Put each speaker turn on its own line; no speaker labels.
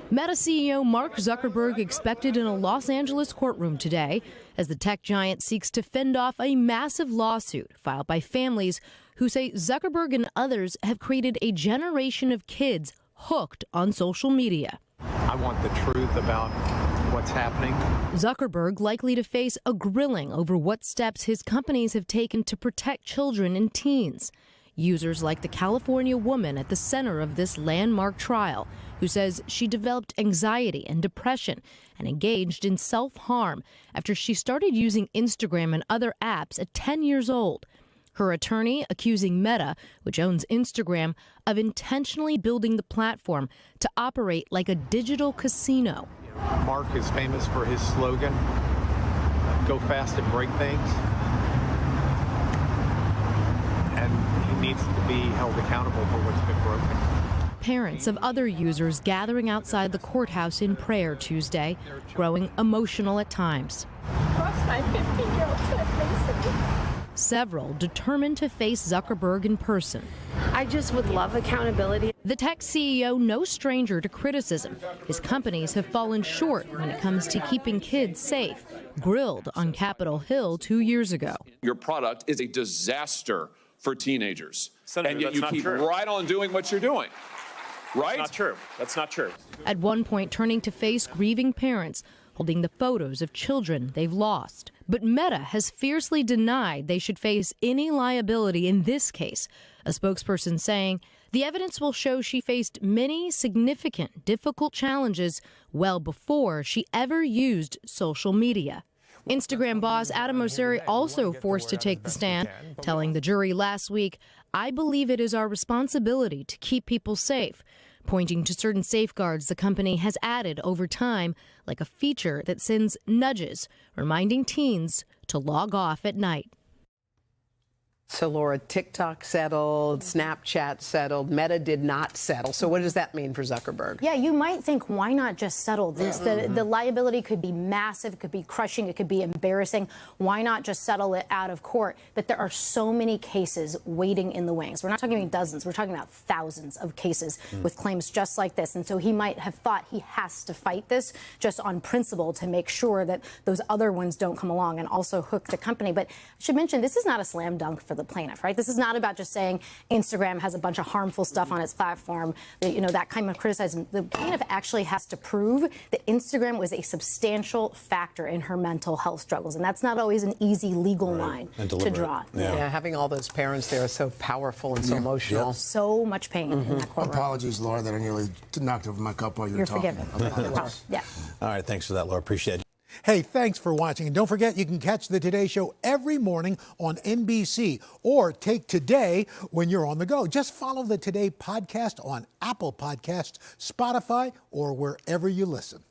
Meta CEO Mark Zuckerberg expected in a Los Angeles courtroom today as the tech giant seeks to fend off a massive lawsuit filed by families who say Zuckerberg and others have created a generation of kids hooked on social media.
I want the truth about what's happening.
Zuckerberg likely to face a grilling over what steps his companies have taken to protect children and teens. Users like the California woman at the center of this landmark trial, who says she developed anxiety and depression and engaged in self-harm after she started using Instagram and other apps at 10 years old. Her attorney accusing Meta, which owns Instagram, of intentionally building the platform to operate like a digital casino.
Mark is famous for his slogan, go fast and break things. And he needs to be held accountable for what's been broken.
Parents of other users gathering outside the courthouse in prayer Tuesday, growing emotional at times.
Lost my 15-year-old son, Mason.
Several determined to face Zuckerberg in person.
I just would love accountability.
The tech CEO, no stranger to criticism. His companies have fallen short when it comes to keeping kids safe, grilled on Capitol Hill 2 years ago.
Your product is a disaster for teenagers.
Senator,
and yet you keep right on doing what you're doing. Right?
That's not true. That's not true.
At one point, turning to face grieving parents, holding the photos of children they've lost. But Meta has fiercely denied they should face any liability in this case, a spokesperson saying the evidence will show she faced many significant, difficult challenges well before she ever used social media. Instagram boss Adam Mosseri also forced to take the stand, telling the jury last week, "I believe it is our responsibility to keep people safe," pointing to certain safeguards the company has added over time, like a feature that sends nudges, reminding teens to log off at night.
So, Laura, TikTok settled, Snapchat settled, Meta did not settle. So what does that mean for Zuckerberg?
Yeah, you might think, why not just settle this? The liability could be massive, it could be crushing, it could be embarrassing. Why not just settle it out of court? But there are so many cases waiting in the wings. We're not talking about dozens, we're talking about thousands of cases with claims just like this. And so he might have thought he has to fight this just on principle to make sure that those other ones don't come along and also hook the company. But I should mention, this is not a slam dunk for the plaintiff, right? This is not about just saying Instagram has a bunch of harmful stuff on its platform, that kind of criticism. The plaintiff actually has to prove that Instagram was a substantial factor in her mental health struggles, and that's not always an easy legal line to draw.
Yeah, having all those parents there is so powerful and so emotional.
So much pain in that courtroom.
Apologies, Laura, that I nearly knocked over my cup while you were talking.
You're forgiven. Yeah.
All right, thanks for that, Laura. Appreciate it. Hey, thanks for watching. And don't forget, you can catch the Today Show every morning on NBC or take Today when you're on the go. Just follow the Today podcast on Apple Podcasts, Spotify, or wherever you listen.